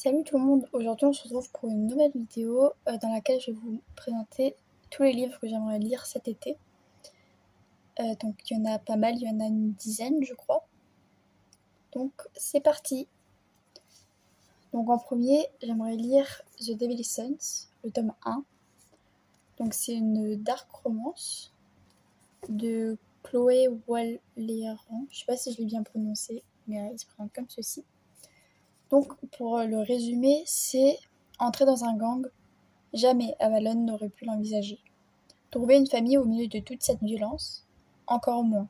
Salut tout le monde, aujourd'hui on se retrouve pour une nouvelle vidéo dans laquelle je vais vous présenter tous les livres que j'aimerais lire cet été. Donc il y en a pas mal, il y en a une dizaine je crois. Donc c'est parti. Donc en premier j'aimerais lire The Devil's Sons, le tome 1. Donc c'est une dark romance de Chloé Walleran. Je sais pas si je l'ai bien prononcé, mais il se présente comme ceci. Donc pour le résumé, c'est entrer dans un gang. Jamais Avalon n'aurait pu l'envisager. Trouver une famille au milieu de toute cette violence, encore moins.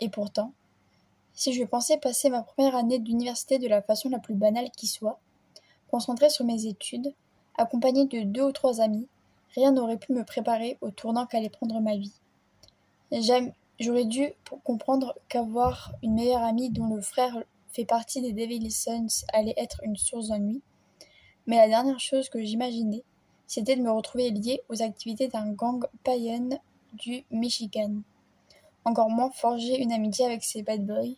Et pourtant, si je pensais passer ma première année d'université de la façon la plus banale qui soit, concentrée sur mes études, accompagnée de 2 ou 3 amis, rien n'aurait pu me préparer au tournant qu'allait prendre ma vie. J'aurais dû comprendre qu'avoir une meilleure amie dont le frère fait partie des Devil's Sons allait être une source d'ennui, mais la dernière chose que j'imaginais, c'était de me retrouver liée aux activités d'un gang païen du Michigan. Encore moins forger une amitié avec ces bad boys,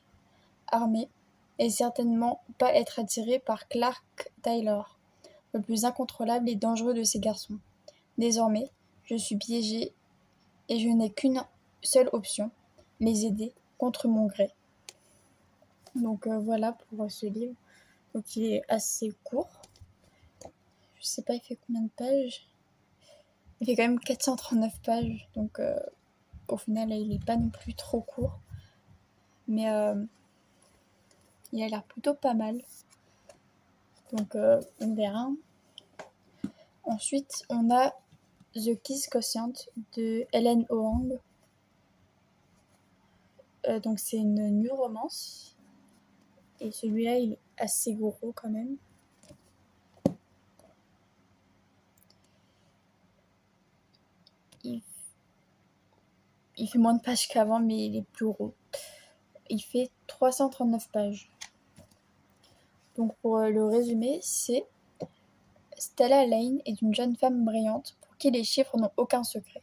armés, et certainement pas être attirée par Clark Taylor, le plus incontrôlable et dangereux de ces garçons. Désormais, je suis piégée et je n'ai qu'une seule option, les aider contre mon gré. Donc voilà pour ce livre. Donc il est assez court. Je sais pas, il fait combien de pages? Il fait quand même 439 pages, donc au final, il est pas non plus trop court. Mais il a l'air plutôt pas mal. Donc on verra. Ensuite, on a The Kiss Quotient de Helen Hoang. Donc c'est une new romance. Et celui-là, il est assez gros quand même. Il fait moins de pages qu'avant, mais il est plus gros. Il fait 339 pages. Donc pour le résumé, c'est Stella Lane est une jeune femme brillante pour qui les chiffres n'ont aucun secret.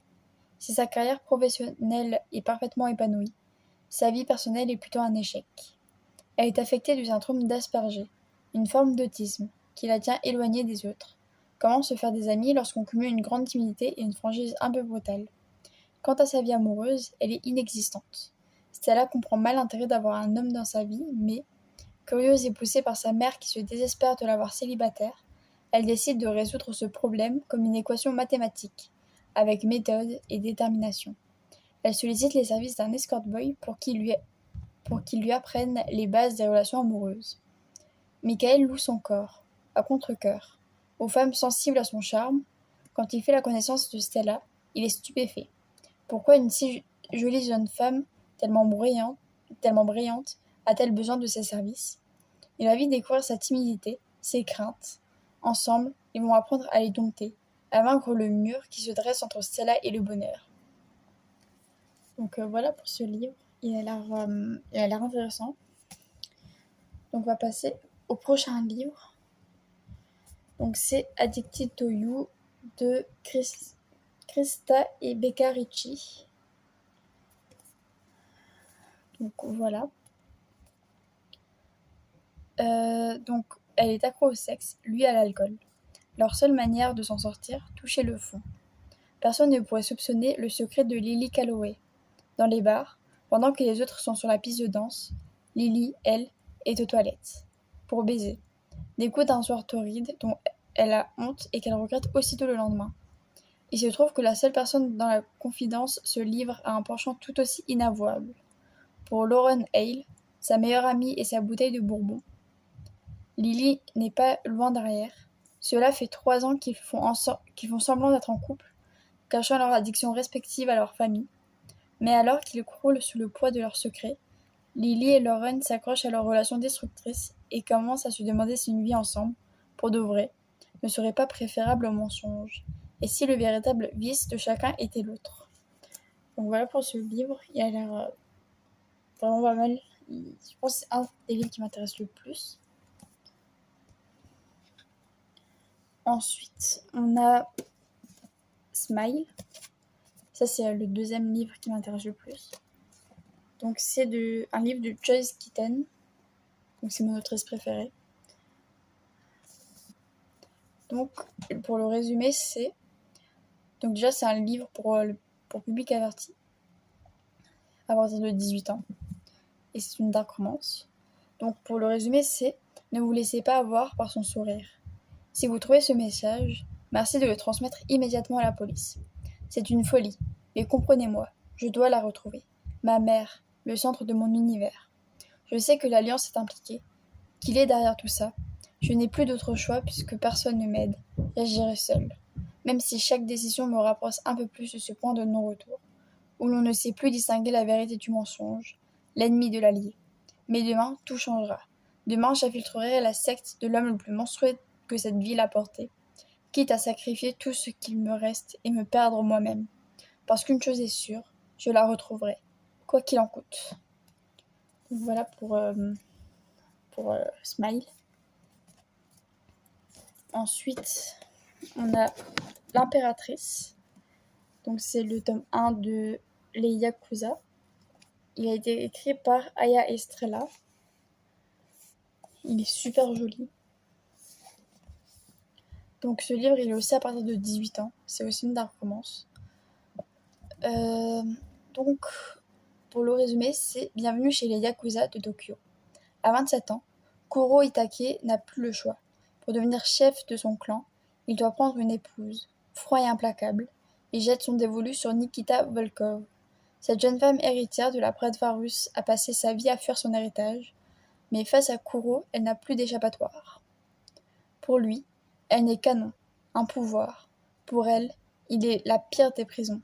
Si sa carrière professionnelle est parfaitement épanouie, sa vie personnelle est plutôt un échec. Elle est affectée du syndrome d'Asperger, une forme d'autisme qui la tient éloignée des autres. Comment se faire des amis lorsqu'on cumule une grande timidité et une franchise un peu brutale? Quant à sa vie amoureuse, elle est inexistante. Stella comprend mal l'intérêt d'avoir un homme dans sa vie, mais, curieuse et poussée par sa mère qui se désespère de la voir célibataire, elle décide de résoudre ce problème comme une équation mathématique, avec méthode et détermination. Elle sollicite les services d'un escort boy pour qu'il lui apprenne les bases des relations amoureuses. Michael loue son corps, à contre-cœur, aux femmes sensibles à son charme. Quand il fait la connaissance de Stella, il est stupéfait. Pourquoi une si jolie jeune femme, tellement brillante, a-t-elle besoin de ses services? Il va vite découvrir sa timidité, ses craintes. Ensemble, ils vont apprendre à les dompter, à vaincre le mur qui se dresse entre Stella et le bonheur. Donc voilà pour ce livre, il a l'air intéressant. Donc on va passer au prochain livre. Donc c'est Addicted to You de Krista et Becca Ricci. Donc voilà. Donc elle est accro au sexe, lui à l'alcool. Leur seule manière de s'en sortir, toucher le fond. Personne ne pourrait soupçonner le secret de Lily Calloway. Dans les bars, pendant que les autres sont sur la piste de danse, Lily, elle, est aux toilettes. Pour baiser. Des coups d'un soir torride dont elle a honte et qu'elle regrette aussitôt le lendemain. Il se trouve que la seule personne dans la confidence se livre à un penchant tout aussi inavouable. Pour Lauren Hale, sa meilleure amie et sa bouteille de bourbon, Lily n'est pas loin derrière. Cela fait 3 ans qu'ils font semblant d'être en couple, cachant leur addiction respective à leur famille. Mais alors qu'ils croulent sous le poids de leurs secrets, Lily et Lauren s'accrochent à leur relation destructrice et commencent à se demander si une vie ensemble, pour de vrai, ne serait pas préférable au mensonge, et si le véritable vice de chacun était l'autre. Donc voilà pour ce livre, il a l'air vraiment pas mal. Je pense que c'est un des livres qui m'intéresse le plus. Ensuite, on a Smile. Ça, c'est le deuxième livre qui m'intéresse le plus. Donc c'est un livre de Joyce Keaton. Donc c'est mon autrice préférée. Donc, pour le résumé, c'est... Donc déjà, c'est un livre pour public averti, à partir de 18 ans. Et c'est une dark romance. Donc, pour le résumé, c'est « Ne vous laissez pas avoir par son sourire. Si vous trouvez ce message, merci de le transmettre immédiatement à la police. C'est une folie, mais comprenez-moi, je dois la retrouver. Ma mère, le centre de mon univers. Je sais que l'Alliance est impliquée, qu'il est derrière tout ça. Je n'ai plus d'autre choix puisque personne ne m'aide. J'agirai seule. Même si chaque décision me rapproche un peu plus de ce point de non-retour, où l'on ne sait plus distinguer la vérité du mensonge, l'ennemi de l'allié. Mais demain, tout changera. Demain, j'infiltrerai la secte de l'homme le plus monstrueux que cette ville a porté, quitte à sacrifier tout ce qu'il me reste et me perdre moi-même. Parce qu'une chose est sûre, je la retrouverai, quoi qu'il en coûte. » Donc voilà pour Smile. Ensuite, on a L'Impératrice. Donc c'est le tome 1 de Les Yakuza. Il a été écrit par Aya Estrella. Il est super joli. Donc ce livre, il est aussi à partir de 18 ans. C'est aussi une dark romance. Donc, pour le résumé, c'est « Bienvenue chez les Yakuza de Tokyo ». À 27 ans, Kuro Itake n'a plus le choix. Pour devenir chef de son clan, il doit prendre une épouse, froid et implacable, et jette son dévolu sur Nikita Volkov. Cette jeune femme héritière de la Bratva russe a passé sa vie à fuir son héritage, mais face à Kuro, elle n'a plus d'échappatoire. Pour lui, elle n'est qu'un nom, un pouvoir. Pour elle, il est la pire des prisons.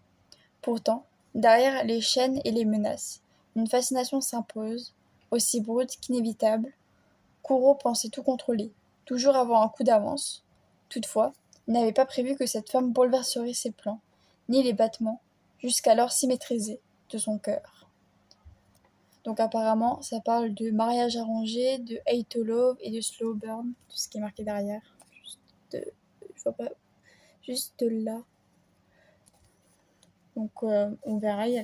Pourtant, derrière les chaînes et les menaces, une fascination s'impose, aussi brute qu'inévitable. Kuro pensait tout contrôler, toujours avoir un coup d'avance. Toutefois, il n'avait pas prévu que cette femme bouleverserait ses plans, ni les battements, jusqu'alors si maîtrisés, de son cœur. Donc apparemment, ça parle de mariage arrangé, de hate to love et de slow burn, tout ce qui est marqué derrière. Je vois pas, juste là. Donc on verra, il a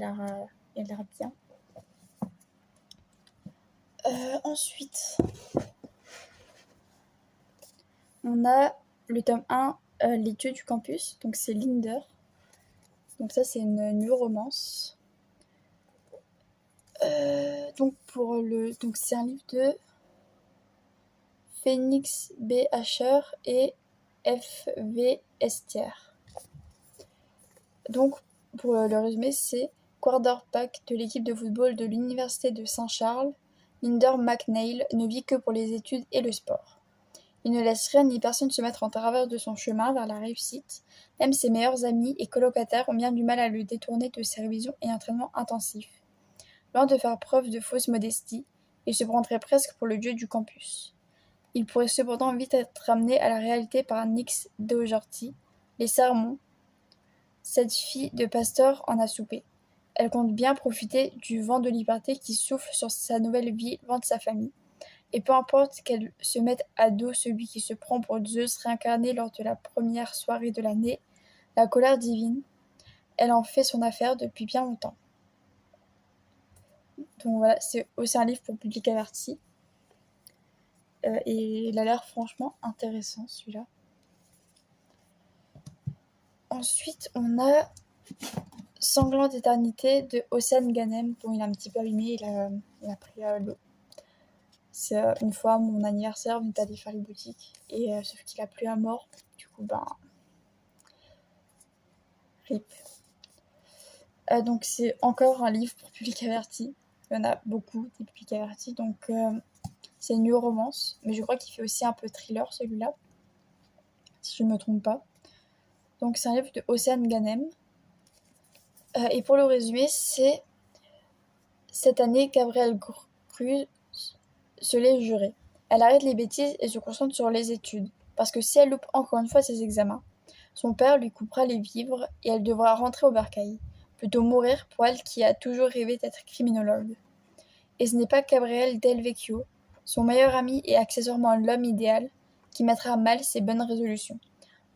l'air bien. Ensuite, on a le tome 1, Les dieux du campus, donc c'est Linder. Donc ça, c'est une new romance. Donc c'est un livre de Phoenix B. Asher et F.V. Estière. Donc, pour le résumé, c'est quarterback de l'équipe de football de l'université de Saint-Charles. Linder McNeil ne vit que pour les études et le sport. Il ne laisse rien ni personne se mettre en travers de son chemin vers la réussite. Même ses meilleurs amis et colocataires ont bien du mal à le détourner de ses révisions et entraînements intensifs. Loin de faire preuve de fausse modestie, il se prendrait presque pour le dieu du campus. Il pourrait cependant vite être ramené à la réalité par Nix Dougherty, les sermons. Cette fille de pasteur en a soupé. Elle compte bien profiter du vent de liberté qui souffle sur sa nouvelle vie loin de sa famille. Et peu importe qu'elle se mette à dos celui qui se prend pour Zeus réincarné lors de la première soirée de l'année, la colère divine, elle en fait son affaire depuis bien longtemps. Donc voilà, c'est aussi un livre pour public averti. Et il a l'air franchement intéressant celui-là. Ensuite, on a Sanglante éternité de Hossein Ghanem. Bon, il a un petit peu abîmé, il a pris l'eau. C'est une fois mon anniversaire, on est allé faire les boutiques et sauf qu'il a plu à mort. Du coup, rip. Donc c'est encore un livre pour public averti. Il y en a beaucoup des publics avertis, donc c'est une new romance, mais je crois qu'il fait aussi un peu thriller celui-là, si je ne me trompe pas. Donc c'est un livre de Hossein Ghanem. Et pour le résumé, c'est cette année, Gabrielle Cruz se l'est jurée. Elle arrête les bêtises et se concentre sur les études, parce que si elle loupe encore une fois ses examens, son père lui coupera les vivres et elle devra rentrer au bercail. Plutôt mourir pour elle qui a toujours rêvé d'être criminologue. Et ce n'est pas Gabriel Del Vecchio, son meilleur ami et accessoirement l'homme idéal, qui mettra à mal ses bonnes résolutions.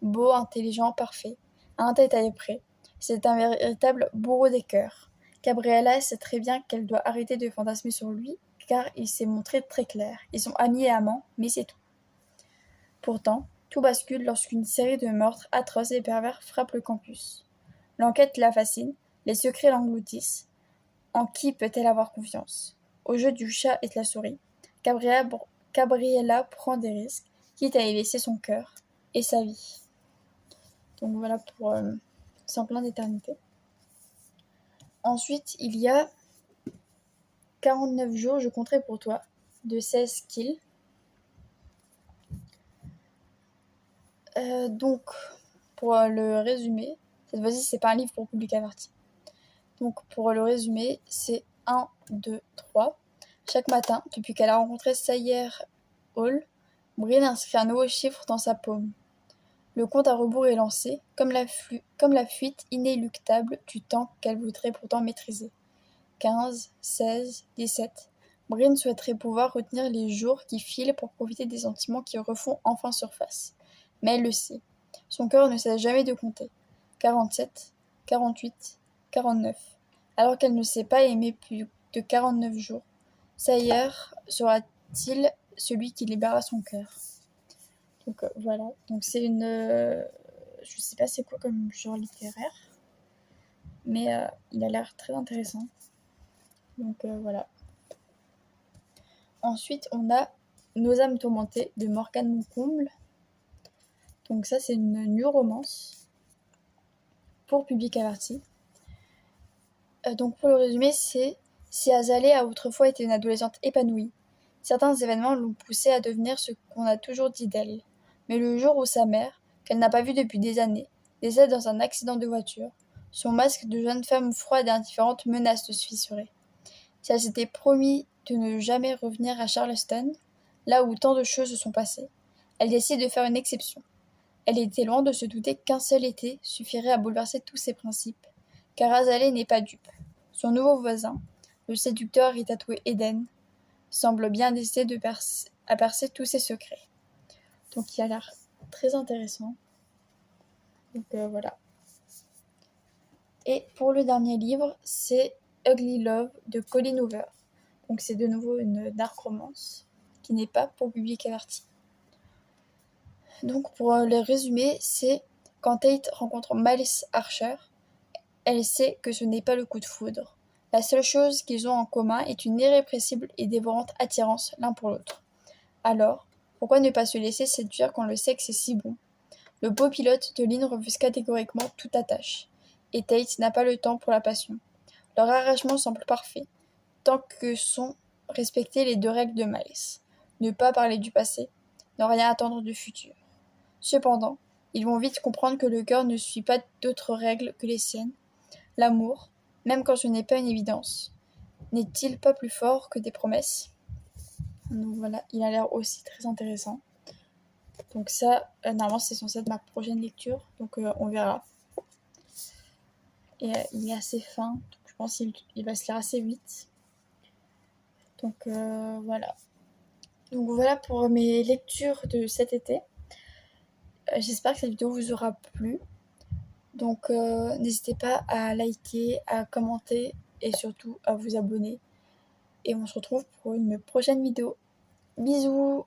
Beau, intelligent, parfait, à un détail près, c'est un véritable bourreau des cœurs. Gabriella sait très bien qu'elle doit arrêter de fantasmer sur lui, car il s'est montré très clair. Ils sont amis et amants, mais c'est tout. Pourtant, Tout bascule lorsqu'une série de meurtres atroces et pervers frappe le campus. L'enquête la fascine, les secrets l'engloutissent. En qui peut-elle avoir confiance? Au jeu du chat et de la souris, Gabriella prend des risques, quitte à y laisser son cœur et sa vie. Donc voilà pour Semblant d'éternité. Ensuite, il y a 49 jours, je compterai pour toi, de 16 kills. Donc, pour le résumé, cette fois-ci, c'est pas un livre pour public averti. Donc, pour le résumé, c'est 1, 2, 3. Chaque matin, depuis qu'elle a rencontré Sayer Hall, Brynn inscrit un nouveau chiffre dans sa paume. Le compte à rebours est lancé, comme la fuite inéluctable du temps qu'elle voudrait pourtant maîtriser. 15, 16, 17. Brynn souhaiterait pouvoir retenir les jours qui filent pour profiter des sentiments qui refont enfin surface. Mais elle le sait. Son cœur ne cesse jamais de compter. 47, 48, 49. Alors qu'elle ne sait pas aimer plus de 49 jours, Sayer sera-t-il celui qui libérera son cœur? Donc voilà. Donc c'est une... je sais pas c'est quoi comme genre littéraire. Mais il a l'air très intéressant. Donc voilà. Ensuite, on a Nos âmes tourmentées de Morgane Moncomble. Donc ça, c'est une new romance pour public averti. Donc pour le résumé, c'est si Azalée a autrefois été une adolescente épanouie, certains événements l'ont poussée à devenir ce qu'on a toujours dit d'elle. Mais le jour où sa mère, qu'elle n'a pas vue depuis des années, décède dans un accident de voiture, son masque de jeune femme froide et indifférente menace de se fissurer. Si elle s'était promis de ne jamais revenir à Charleston, là où tant de choses se sont passées, elle décide de faire une exception. Elle était loin de se douter qu'un seul été suffirait à bouleverser tous ses principes, car Azalée n'est pas dupe. Son nouveau voisin, le séducteur et tatoué Eden, semble bien décidé à percer tous ses secrets. Donc il a l'air très intéressant. Donc voilà. Et pour le dernier livre, c'est Ugly Love de Colleen Hoover. Donc c'est de nouveau une dark romance qui n'est pas pour public averti. Donc pour le résumé, c'est quand Tate rencontre Miles Archer, elle sait que ce n'est pas le coup de foudre. La seule chose qu'ils ont en commun est une irrépressible et dévorante attirance l'un pour l'autre. Alors, pourquoi ne pas se laisser séduire quand le sexe est si bon? Le beau pilote de ligne refuse catégoriquement toute attache. Et Tate n'a pas le temps pour la passion. Leur arrangement semble parfait, tant que sont respectées les deux règles de Miles. Ne pas parler du passé, ne rien attendre du futur. Cependant, ils vont vite comprendre que le cœur ne suit pas d'autres règles que les siennes. L'amour, même quand ce n'est pas une évidence, n'est-il pas plus fort que des promesses? Donc voilà, il a l'air aussi très intéressant. Donc ça, normalement c'est censé être ma prochaine lecture, donc on verra. Et il est assez fin, donc je pense qu'il va se lire assez vite. Donc voilà. Donc voilà pour mes lectures de cet été. J'espère que cette vidéo vous aura plu. Donc n'hésitez pas à liker, à commenter et surtout à vous abonner. Et on se retrouve pour une prochaine vidéo. Bisous!